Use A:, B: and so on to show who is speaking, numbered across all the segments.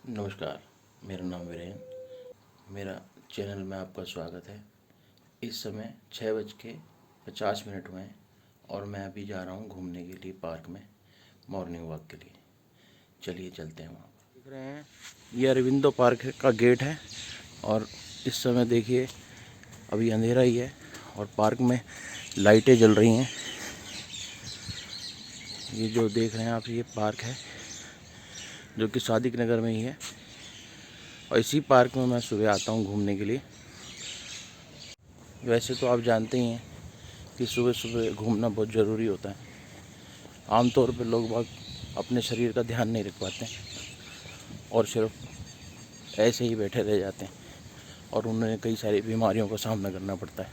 A: नमस्कार, मेरा नाम वीरेन। मेरा चैनल में आपका स्वागत है। इस समय 6:50 हुए हैं और मैं अभी जा रहा हूँ घूमने के लिए पार्क में, मॉर्निंग वॉक के लिए। चलिए चलते हैं वहाँ। देख रहे हैं ये अरविंदो पार्क का गेट है और इस समय देखिए अभी अंधेरा ही है और पार्क में लाइटें जल रही हैं। ये जो देख रहे हैं आप, ये पार्क है जो कि सादिक नगर में ही है और इसी पार्क में मैं सुबह आता हूँ घूमने के लिए। वैसे तो आप जानते ही हैं कि सुबह सुबह घूमना बहुत ज़रूरी होता है। आमतौर पर लोग बाग अपने शरीर का ध्यान नहीं रख पाते और सिर्फ ऐसे ही बैठे रह जाते हैं और उन्हें कई सारी बीमारियों का सामना करना पड़ता है।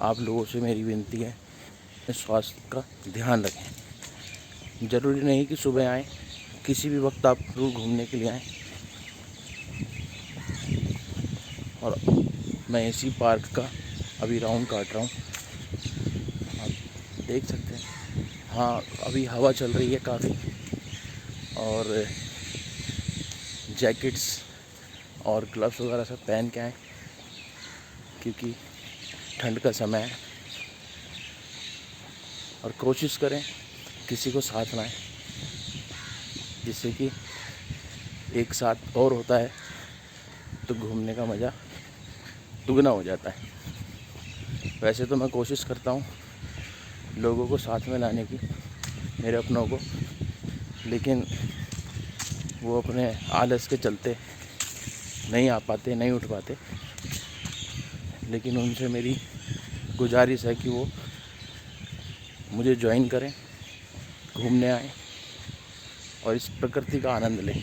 A: आप लोगों से मेरी विनती है, स्वास्थ्य का ध्यान रखें। ज़रूरी नहीं कि सुबह आएँ, किसी भी वक्त आप जरूर घूमने के लिए आएँ। और मैं इसी पार्क का अभी राउंड काट रहा हूँ, आप देख सकते हैं। हाँ, अभी हवा चल रही है काफ़ी और जैकेट्स और ग्लव्स वगैरह सब पहन के आए क्योंकि ठंड का समय है। और कोशिश करें किसी को साथ लाएं, जिससे कि एक साथ और होता है तो घूमने का मज़ा दुगना हो जाता है। वैसे तो मैं कोशिश करता हूँ लोगों को साथ में लाने की, मेरे अपनों को, लेकिन वो अपने आलस के चलते नहीं आ पाते, नहीं उठ पाते। लेकिन उनसे मेरी गुजारिश है कि वो मुझे ज्वाइन करें, घूमने आएँ और इस प्रकृति का आनंद लें।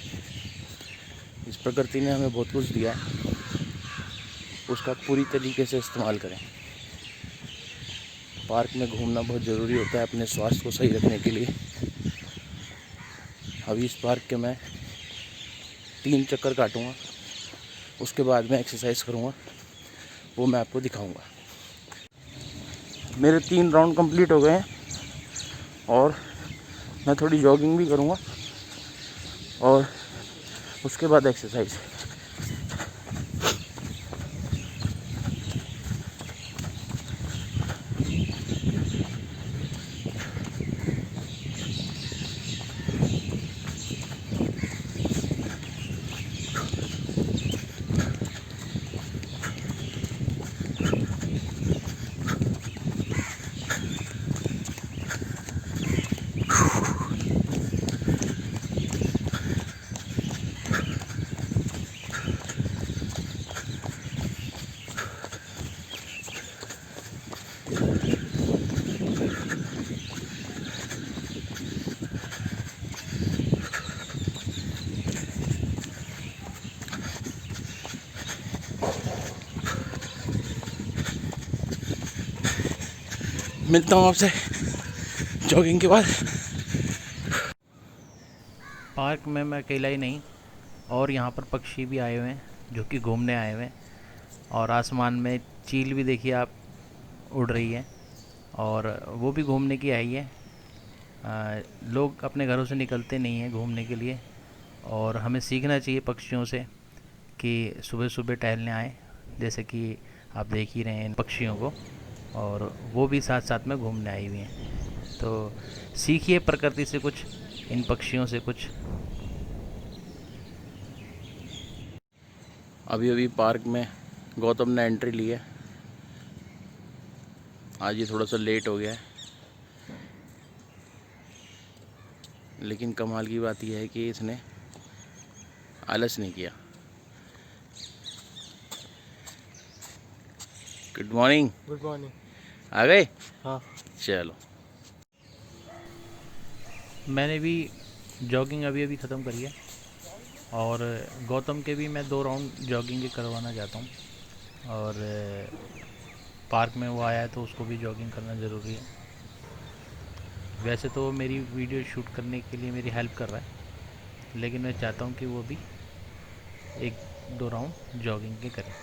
A: इस प्रकृति ने हमें बहुत कुछ दिया है, उसका पूरी तरीके से इस्तेमाल करें। पार्क में घूमना बहुत ज़रूरी होता है अपने स्वास्थ्य को सही रखने के लिए। अभी इस पार्क के मैं 3 चक्कर काटूँगा, उसके बाद में एक्सरसाइज करूँगा, वो मैं आपको दिखाऊँगा। मेरे 3 राउंड कंप्लीट हो गए हैं और मैं थोड़ी जॉगिंग भी करूँगा और उसके बाद एक्सरसाइज। मिलता हूँ आपसे जॉगिंग के बाद। पार्क में मैं अकेला ही नहीं, और यहाँ पर पक्षी भी आए हुए हैं जो कि घूमने आए हुए हैं। और आसमान में चील भी देखिए आप, उड़ रही है और वो भी घूमने की आई है। लोग अपने घरों से निकलते नहीं हैं घूमने के लिए और हमें सीखना चाहिए पक्षियों से कि सुबह सुबह टहलने आए, जैसे कि आप देख ही रहे हैं इन पक्षियों को, और वो भी साथ साथ में घूमने आई हुई हैं। तो सीखिए प्रकृति से कुछ, इन पक्षियों से कुछ। अभी अभी पार्क में गौतम ने एंट्री ली है। आज ये थोड़ा सा लेट हो गया है, लेकिन कमाल की बात यह है कि इसने आलस नहीं किया। Good morning.
B: Good morning.
A: आ गए?
B: हाँ,
A: चलो। मैंने भी जॉगिंग अभी अभी ख़त्म करी है और गौतम के भी मैं 2 राउंड जॉगिंग के करवाना चाहता हूँ। और पार्क में वो आया है तो उसको भी जॉगिंग करना ज़रूरी है। वैसे तो वो मेरी वीडियो शूट करने के लिए मेरी हेल्प कर रहा है, लेकिन मैं चाहता हूँ कि वो भी 1-2 राउंड जॉगिंग के करे।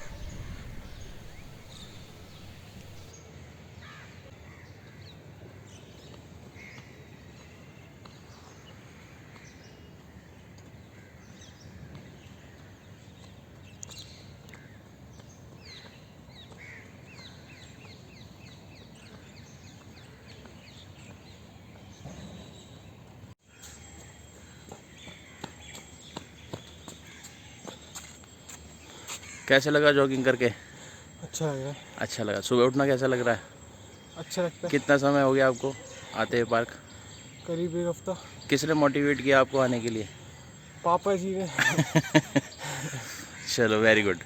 A: कैसे लगा जॉगिंग करके?
B: अच्छा लगा।
A: अच्छा लगा। सुबह उठना कैसा लग रहा है?
B: अच्छा लगता है।
A: कितना समय हो गया आपको आते हुए पार्क?
B: करीब 1 हफ्ता।
A: किसने मोटिवेट किया आपको आने के लिए?
B: पापा जी ने।
A: चलो वेरी गुड।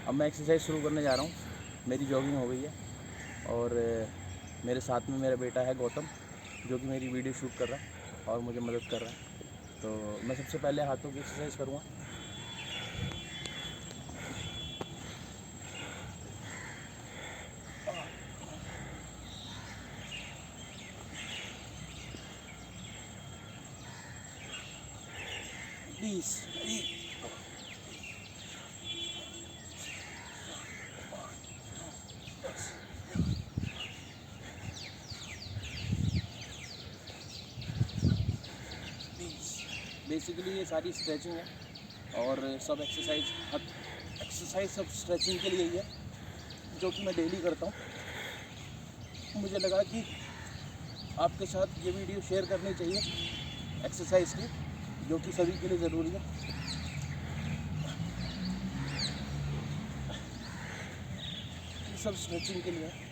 A: अब मैं एक्सरसाइज शुरू करने जा रहा हूँ। मेरी जॉगिंग हो गई है और मेरे साथ में मेरा बेटा है गौतम, जो कि मेरी वीडियो शूट कर रहा है और मुझे मदद कर रहा है। तो मैं सबसे पहले हाथों की एक्सरसाइज करूँगा। बेसिकली ये सारी स्ट्रेचिंग है और सब एक्सरसाइज सब स्ट्रेचिंग के लिए ही है, जो कि मैं डेली करता हूँ। मुझे लगा कि आपके साथ ये वीडियो शेयर करनी चाहिए एक्सरसाइज की, जो कि सभी के लिए ज़रूरी है। ये सब स्ट्रेचिंग के लिए है।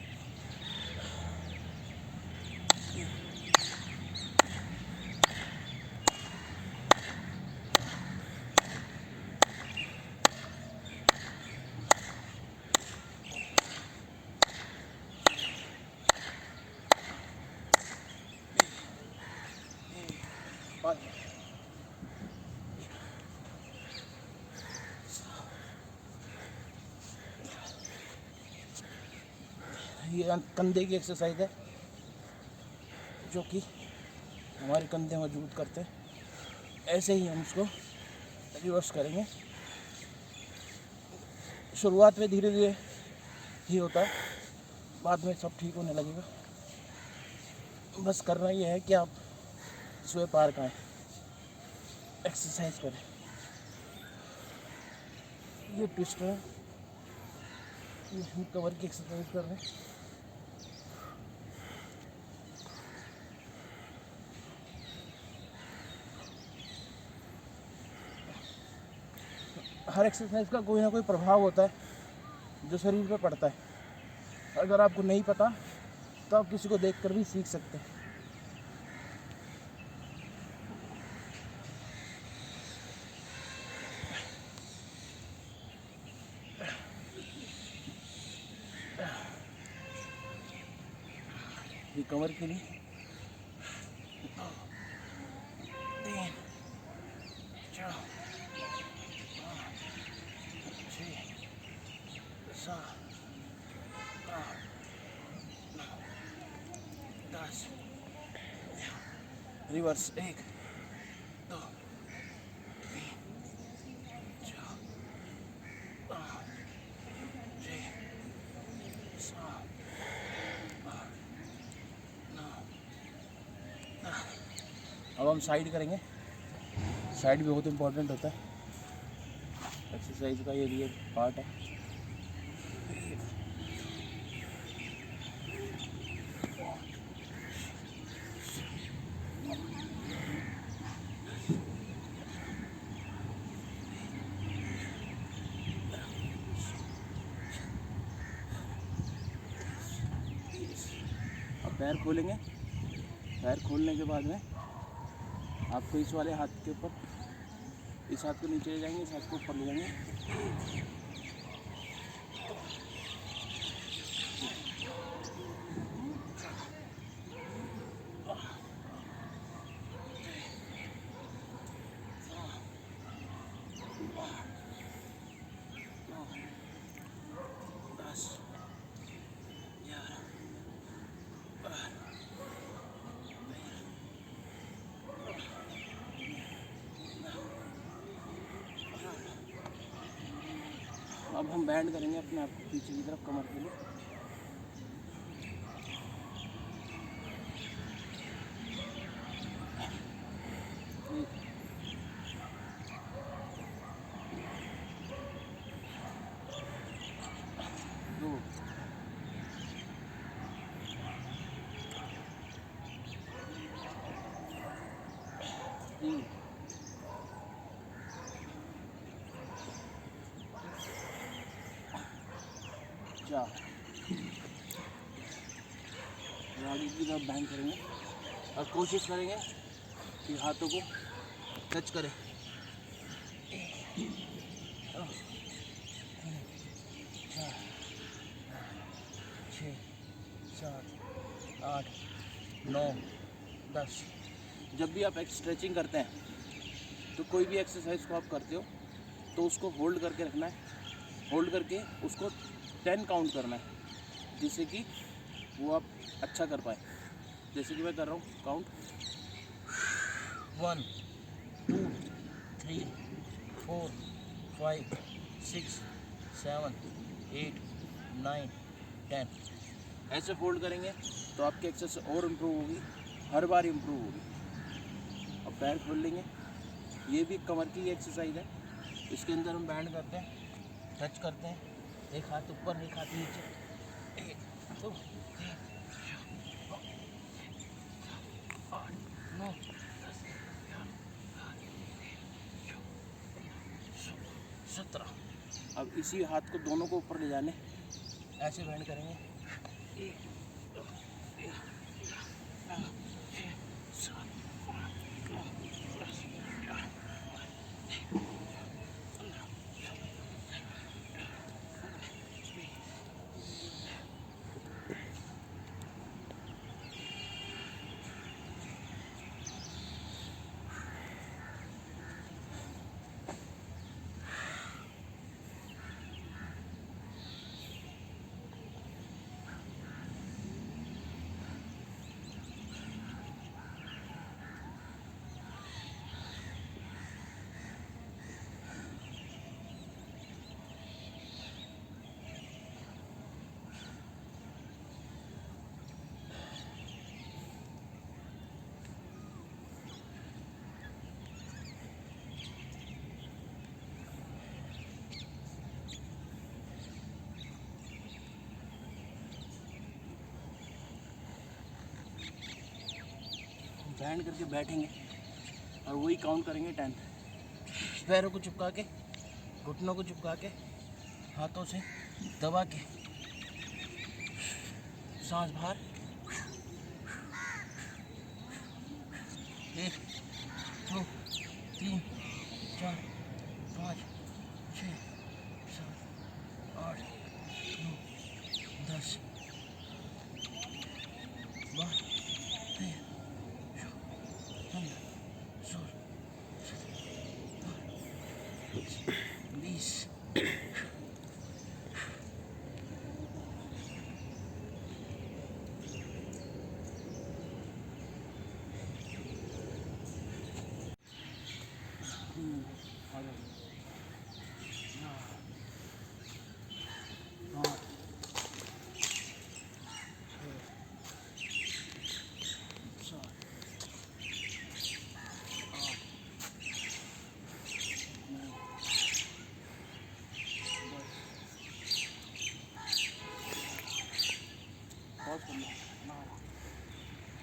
A: ये कंधे की एक्सरसाइज है, जो कि हमारे कंधे मजबूत करते हैं। ऐसे ही हम उसको रिवर्स करेंगे। शुरुआत में धीरे धीरे ही होता है, बाद में सब ठीक होने लगेगा। बस करना ये है कि आप सुबह पार्क आएँ, एक्सरसाइज करें। ये ट्विस्ट है, ये हम कमर की एक्सरसाइज कर रहे हैं। हर एक्सरसाइज का कोई ना कोई प्रभाव होता है जो शरीर पे पड़ता है। अगर आपको नहीं पता तो आप किसी को देखकर भी सीख सकते हैं। ये कमर के लिए 3 4 5 6 7 8 9 10। रिवर्स 1 2 3 4 5 6 7 8 9 10। अब हम साइड करेंगे। साइड भी बहुत इम्पोर्टेंट होता है, एक्सरसाइज का ये भी एक पार्ट है। अब पैर खोलेंगे। पैर खोलने के बाद में आपको इस वाले हाथ के ऊपर, इस हाथ को नीचे ले जाएंगे, इस हाथ को ऊपर ले जाएंगे। अब हम बैंड करेंगे अपने आप को पीछे की तरफ कमर के लिए। दो, तीन, 4। आगे की तरफ बैंड करेंगे और कोशिश करेंगे कि हाथों को टच करें। 6 7 8 9 10। जब भी आप स्ट्रेचिंग करते हैं तो कोई भी एक्सरसाइज को आप करते हो तो उसको होल्ड करके रखना है, होल्ड करके उसको 10 काउंट करना है जिससे कि वो आप अच्छा कर पाए। जैसे कि मैं कर रहा हूँ काउंट 1 2 3 4 5 6 7 8 9 10। ऐसे होल्ड करेंगे तो आपकी एक्सरसाइज और इम्प्रूव होगी, हर बार इम्प्रूव होगी। अब पैर खोल लेंगे। ये भी कमर की एक्सरसाइज है। इसके अंदर हम बैंड करते हैं, टच करते हैं, एक हाथ ऊपर एक हाथ नीचे। 1 2 3 4 8 9 10 17। अब इसी हाथ को दोनों को ऊपर ले जाने, ऐसे बैंड करेंगे। 1 2 3 4 5 6 7 8 9 10 11 बैंड करके बैठेंगे और वही काउंट करेंगे 10। पैरों को चिपका के, घुटनों को चिपका के, हाथों से दबा के सांस बाहर। 1 2 3 4 5 6 7 8 9 10 12 13 15 16 20।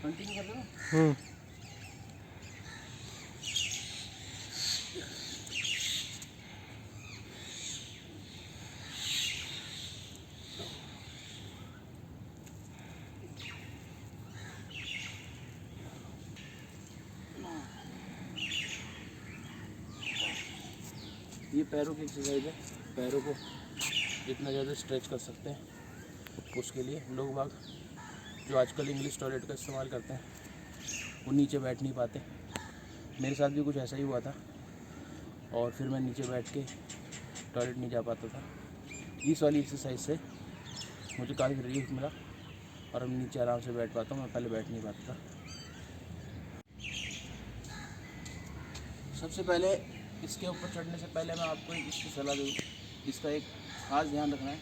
A: कंटिन्यू कर लो। ये पैरों की एक्सरसाइज है। पैरों को जितना ज़्यादा स्ट्रेच कर सकते हैं उसके लिए लोग बाग जो आजकल इंग्लिश टॉयलेट का इस्तेमाल करते हैं वो नीचे बैठ नहीं पाते। मेरे साथ भी कुछ ऐसा ही हुआ था और फिर मैं नीचे बैठ के टॉयलेट नहीं जा पाता था। इस वाली एक्सरसाइज से मुझे काफ़ी रिलीफ मिला और अब नीचे आराम से बैठ पाता हूँ। मैं पहले बैठ नहीं पाता था। सबसे पहले इसके ऊपर चढ़ने से पहले मैं आपको इसकी सलाह दूँ, इसका एक ख़ास ध्यान रखना है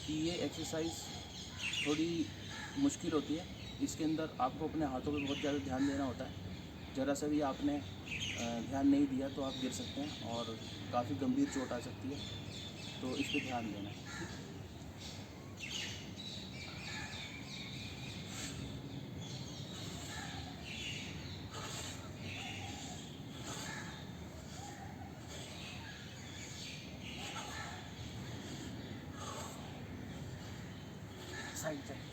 A: कि ये एक्सरसाइज थोड़ी मुश्किल होती है। इसके अंदर आपको अपने हाथों पे बहुत ज़्यादा ध्यान देना होता है। ज़रा सा भी आपने ध्यान नहीं दिया तो आप गिर सकते हैं और काफ़ी गंभीर चोट आ सकती है, तो इस पर ध्यान देना है। Right side.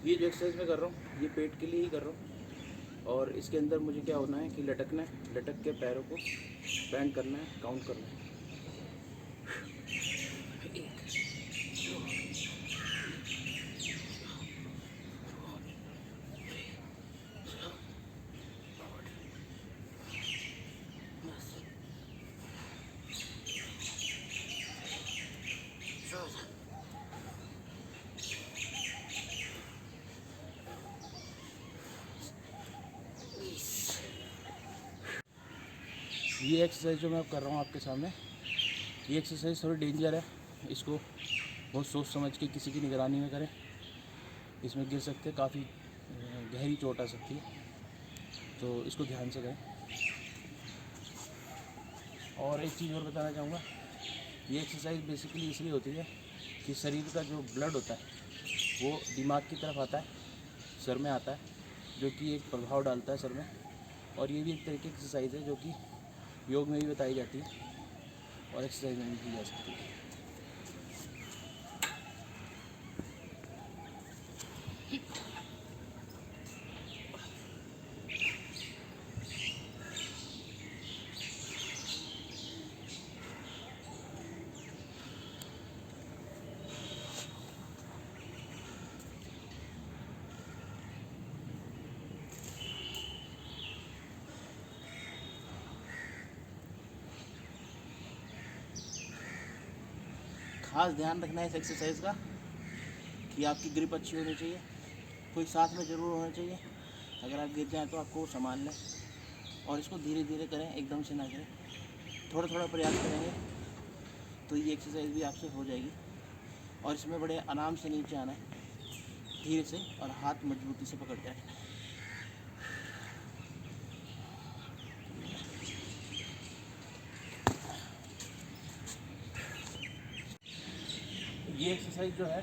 A: ये जो एक्सरसाइज मैं कर रहा हूँ ये पेट के लिए ही कर रहा हूँ, और इसके अंदर मुझे क्या होना है कि लटकना है, लटक के पैरों को बैंड करना है, काउंट करना है। ये एक्सरसाइज जो मैं अब कर रहा हूँ आपके सामने, ये एक्सरसाइज थोड़ी डेंजर है। इसको बहुत सोच समझ के किसी की निगरानी में करें, इसमें गिर सकते हैं, काफ़ी गहरी चोट आ सकती है, तो इसको ध्यान से करें। और एक चीज़ और बताना चाहूँगा, ये एक्सरसाइज बेसिकली इसलिए होती है कि शरीर का जो ब्लड होता है वो दिमाग की तरफ आता है, सर में आता है, जो कि एक प्रभाव डालता है सर में। और ये भी एक तरह की एक्सरसाइज है जो कि योग में भी बताई जाती है और एक्सरसाइज में भी की जा सकती है। खास ध्यान रखना है इस एक्सरसाइज का कि आपकी ग्रिप अच्छी होनी चाहिए, कोई साथ में ज़रूर होना चाहिए। अगर आप गिर जाएँ तो आपको संभाल लें, और इसको धीरे धीरे करें, एकदम से ना करें, थोड़ा थोड़ा प्रयास करेंगे तो ये एक्सरसाइज भी आपसे हो जाएगी। और इसमें बड़े आराम से नीचे आना है, धीरे से, और हाथ मजबूती से पकड़ के रखना है। ये एक्सरसाइज जो है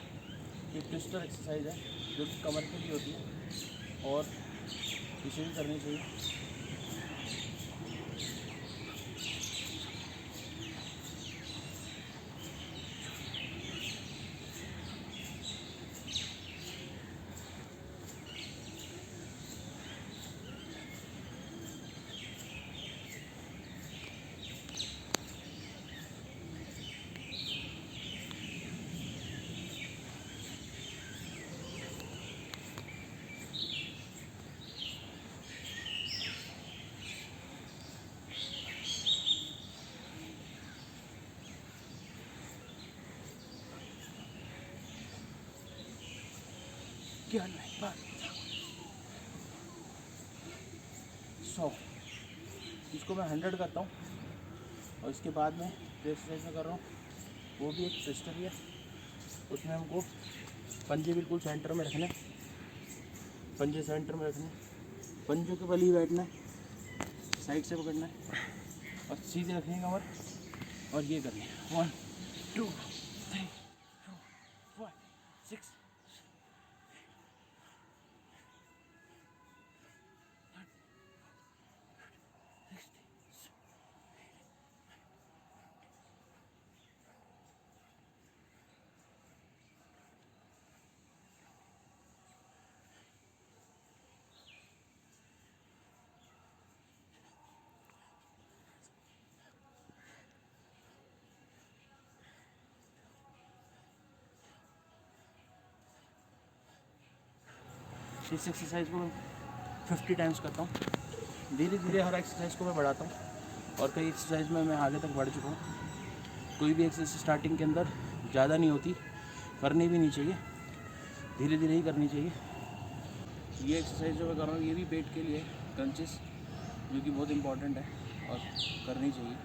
A: ये ट्विस्टर एक्सरसाइज है जो कि कमर के लिए होती है, और इसे भी करनी चाहिए। क्या नहीं बात 100, इसको मैं 100 करता हूँ, और इसके बाद में जो एक्सरसाइज में कर रहा हूँ वो भी एक ट्विस्टर ही है। उसमें हमको पंजे बिल्कुल सेंटर में रखने, पंजे सेंटर में रखने, पंजों के बल ही बैठना है, साइड से पकड़ना है और सीधे रखने कमर, और ये करनी है 1 2 3 4 5 6 इस एक्सरसाइज को मैं 50 टाइम्स करता हूँ। धीरे धीरे हर एक्सरसाइज को मैं बढ़ाता हूँ, और कई एक्सरसाइज में मैं आगे तक बढ़ चुका हूँ। कोई भी एक्सरसाइज स्टार्टिंग के अंदर ज़्यादा नहीं होती, करनी भी नहीं चाहिए, धीरे धीरे ही करनी चाहिए। ये एक्सरसाइज जो मैं कर रहा हूँ ये भी पेट के लिए क्रंचेस, जो कि बहुत इम्पॉर्टेंट है और करनी चाहिए।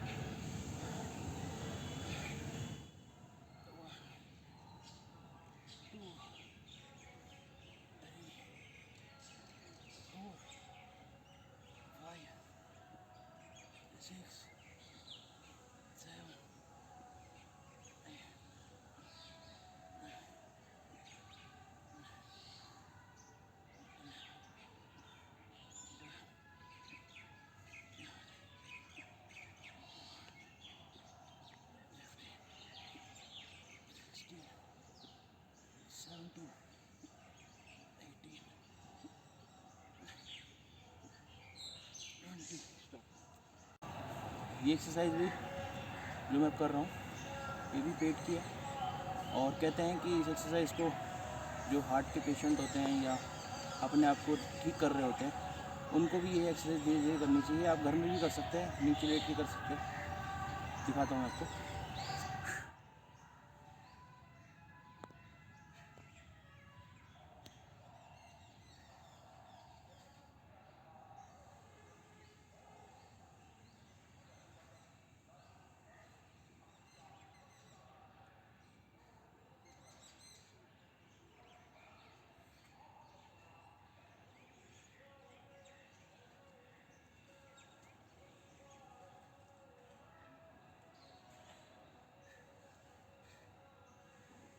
A: ये एक्सरसाइज भी जो मैं कर रहा हूँ ये भी पेट की है। और कहते हैं कि इस एक्सरसाइज को जो हार्ट के पेशेंट होते हैं या अपने आप को ठीक कर रहे होते हैं उनको भी ये एक्सरसाइज धीरे धीरे करनी चाहिए। आप घर में भी कर सकते हैं, नीचे लेट के कर सकते हैं। दिखाता हूँ आपको।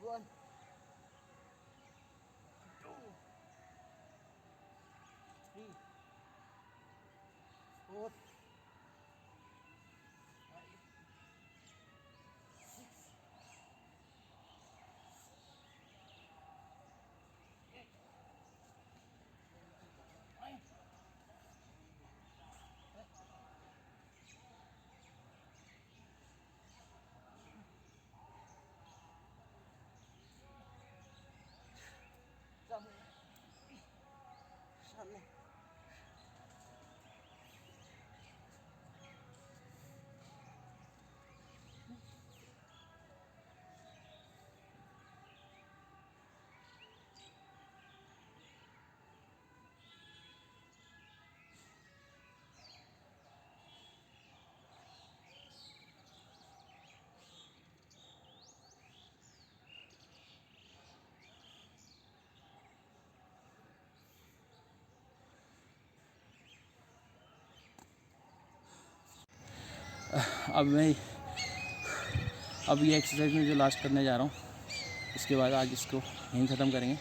A: One, two, three, four, five, six, eight, nine, 7, 8, अब ये एक्सरसाइज में जो लास्ट करने जा रहा हूँ इसके बाद आज इसको यहीं ख़त्म करेंगे।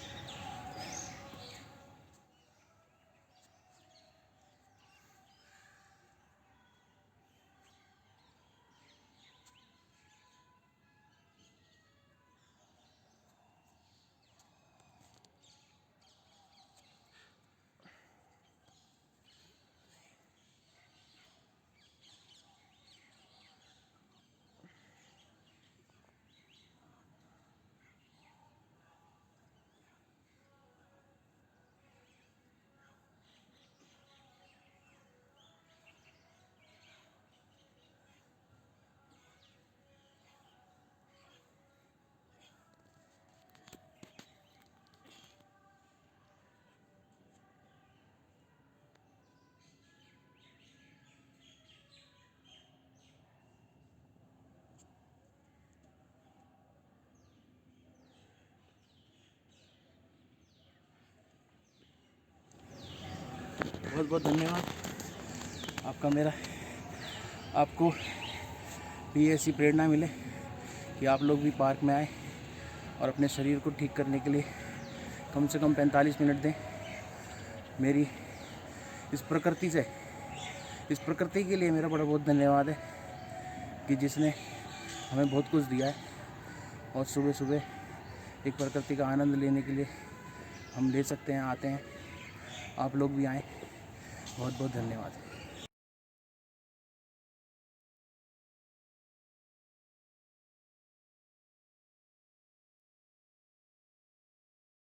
A: बहुत बहुत धन्यवाद आपका। मेरा आपको भी ऐसी प्रेरणा मिले कि आप लोग भी पार्क में आए और अपने शरीर को ठीक करने के लिए कम से कम 45 मिनट दें। मेरी इस प्रकृति के लिए मेरा बड़ा बहुत धन्यवाद है कि जिसने हमें बहुत कुछ दिया है और सुबह सुबह एक प्रकृति का आनंद लेने के लिए हम ले सकते हैं, आते हैं। आप लोग भी आएँ। बहुत बहुत धन्यवाद।